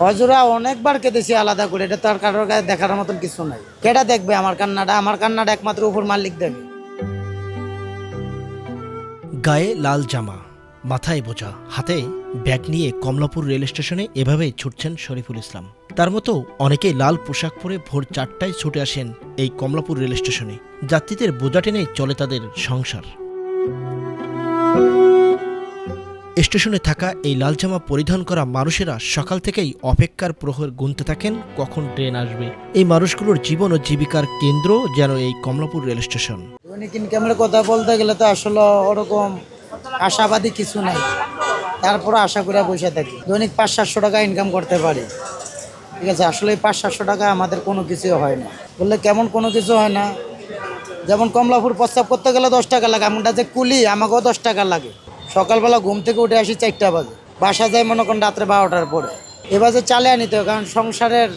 হজুরা অনেকবার কেঁদেছি আলাদা করে, এটা তো আর কারোর কাছে দেখার মতন কিছু নাই। কেটা দেখবে আমার কান্নাটা একমাত্র উপর মালিক দেখবে। গায়ে লাল জামা, মাথায় বোঝা, হাতে ব্যাগ নিয়ে কমলাপুর রেল স্টেশনে এভাবেই ছুটছেন শরীফুল ইসলাম। তার মতো অনেকেই লাল পোশাক পরে ভোর 4টায় ছুটে আসেন এই কমলাপুর রেল স্টেশনে। যাত্রীদের বোঝা টেনেই চলে তাদের সংসার। স্টেশনে থাকা এই লাল জামা পরিধান করা মানুষেরা সকাল থেকেই অপেক্ষার প্রহর গুনতে থাকেন কখন ট্রেন আসবে। এই মানুষগুলোর জীবন ও জীবিকার কেন্দ্র যেন এই কমলাপুর রেল স্টেশন। দৈনিক ইনকামের কথা বলতে গেলে তো আসলে ওরকম আশাবাদী কিছু নাই, তারপরে আশা করে বসে থাকি। দৈনিক 500-700 টাকা ইনকাম করতে পারি, ঠিক আছে। আসলে এই 500-700 টাকা আমাদের কোনো কিছু হয় না, বললে কেমন কোনো কিছু হয় না। যেমন কমলাপুর প্রস্তাব করতে গেলে 10 টাকা লাগে, আমরা যে কুলি আমাকেও 10 টাকা লাগে। সকালবেলা ঘুম থেকে উঠে আসি 4টা বাজে, বাসা যায় মনে করেন রাত্রে 12টার পরে। এবারে চালিয়ে নিতে হয়, কারণ সংসারের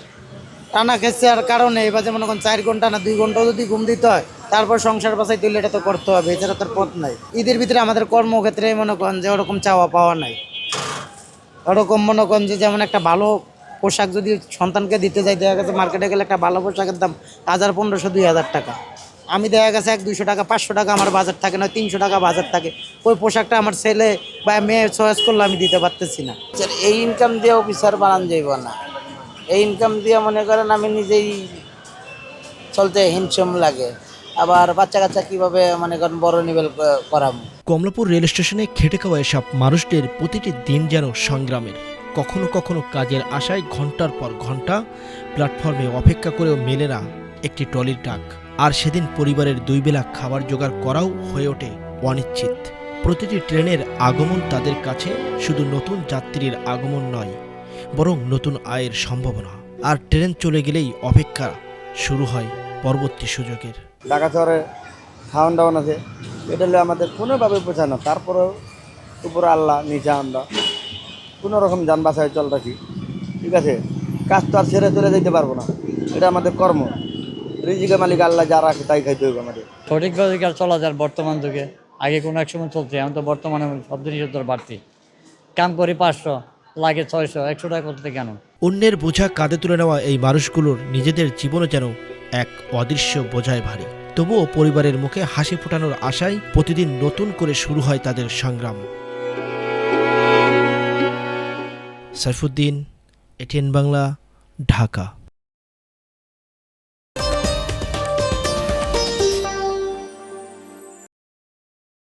টানা খেঁচার কারণে এবারে মনে করেন 4 ঘন্টা না 2 ঘন্টাও যদি ঘুম দিতে হয়, তারপর সংসার বাসায় তুলে এটা তো করতে হবে, এছাড়া তার পথ নাই। ঈদের ভিতরে আমাদের কর্মক্ষেত্রে মনে করেন যে ওরকম চাওয়া পাওয়া নাই। ওরকম মনে করেন যে যেমন একটা ভালো পোশাক যদি সন্তানকে দিতে যাই, দেখা গেছে মার্কেটে গেলে একটা ভালো পোশাকের দাম 1500-2000 টাকা। আমি দেখা গেছে 100-200 টাকা 500 টাকা আমার বাজার থাকে না, 300 টাকা বাজার থাকে। ওই পোশাকটা আমার ছেলে বা মেয়ে চয়েস করলে আমি দিতে পারতেছি না। এই ইনকাম দিয়ে অফিসার বানান যাইব না, এই ইনকাম দিয়ে মনে করেন আমি নিজেই চলতে হিমশম লাগে। আবার বাচ্চা কাচ্চা কীভাবে মনে করেন বড় নিবেল করাবো। কমলাপুর রেল স্টেশনে খেটে খাওয়া এসব মানুষদের প্রতিটি দিন যেন সংগ্রামের। কখনো কখনো কাজের আশায় ঘন্টার পর ঘন্টা প্ল্যাটফর্মে অপেক্ষা করেও মেলে না একটি ট্রলির ডাক। আর সেদিন পরিবারের 2 বেলা খাবার জোগাড় করাও হয়ে ওঠে অনিশ্চিত। প্রতিটি ট্রেনের আগমন তাদের কাছে শুধু নতুন যাত্রীর আগমন নয়, বরং নতুন আয়ের সম্ভাবনা। আর ট্রেন চলে গেলেই অপেক্ষা শুরু হয় পরবর্তী সুযোগের। ঢাকা শহরে খাওয়ান দাওয়ান আছে, এটা হলে আমাদের কোনোভাবে বোঝায় না। তারপরেও উপরে আল্লাহ, নিচে আমরা কোনো রকম যান বাসায় চলতেছি, ঠিক আছে। কাজ তো আর ছেড়ে চলে যেতে পারবো না, এটা আমাদের কর্ম। রিজিকের মালিক আল্লাহ, যা রাখে তাই খাইতে হবে আমাদের। সঠিকভাবে আর চলা যায় বর্তমান যুগে। আগে কোনো এক সময় চলছে, এখন তো বর্তমানে সব জিনিসের দর বাড়তি। কাম করি 500, লাগে 600, 100 টাকা করতে কেন। অন্যের বোঝা কাঁধে তুলে নেওয়া এই মানুষগুলোর নিজেদের জীবনও যেন এক অদৃশ্য বোঝায় ভারী। তবুও পরিবারের মুখে হাসি ফোটানোর আশায় প্রতিদিন নতুন করে শুরু হয় তাদের সংগ্রাম। সাইফুদ্দিন, এটিএন বাংলা, ঢাকা।